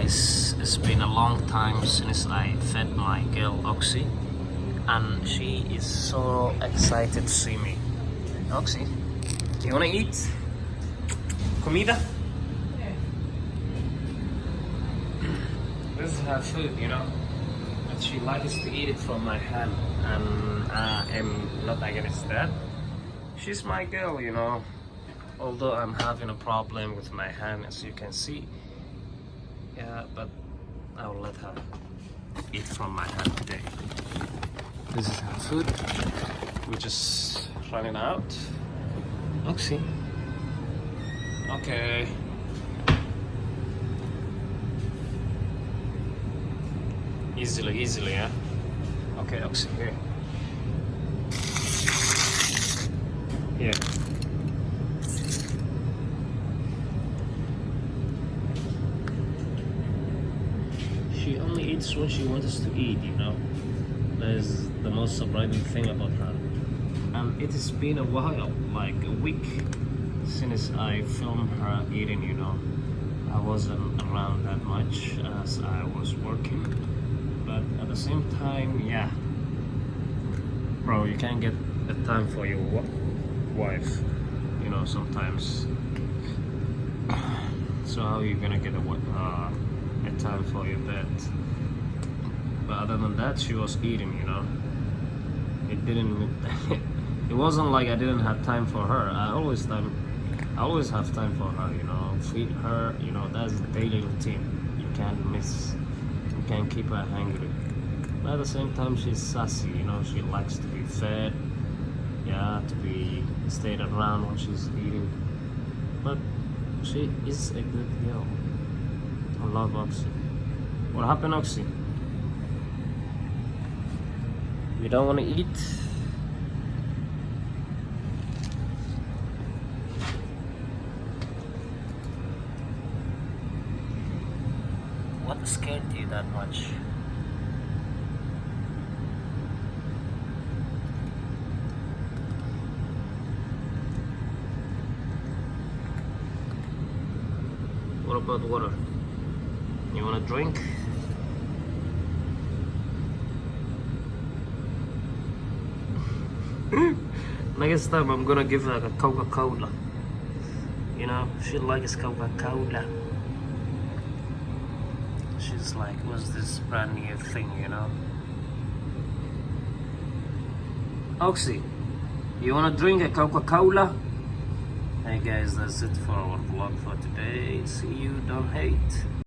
guys, it's been a long time since I fed my girl Oxy, and she is so excited to see me. Oxy, you wanna eat? Comida? This is her food, you know, but she likes to eat it from my hand, and I am not against that. She's my girl, you know, although I'm having a problem with my hand, as you can see. Yeah, but I'll let her eat from my hand today. This is her food. We're just running out. Oxy. Okay. Easily, yeah? Okay, Oxy, here. Here. She only eats when she wants to eat, you know. That is the most surprising thing about her. And it has been a while, like a week, since I filmed her eating, you know. I wasn't around that much as I was working. But at the same time, yeah. Bro, you can't get a time for your wife, you know, sometimes. So how are you gonna get a time for your bed? But other than that, she was eating, you know. It wasn't like I didn't have time for her. I always have time for her, you know. Feed her, you know. That's the daily routine. You can't miss. You can't keep her hungry. But at the same time, she's sassy, you know. She likes to be fed, yeah, to be stayed around when she's eating. But she is a good girl. I love Oxy. What happened, Oxy? You don't want to eat? What scared you that much? What about water? You want a drink? Next time I'm gonna give her a Coca-Cola. You know, she likes Coca-Cola. She's like, what's this brand new thing, you know? Oxy, you wanna drink a Coca-Cola? Hey guys, that's it for our vlog for today. See you, don't hate.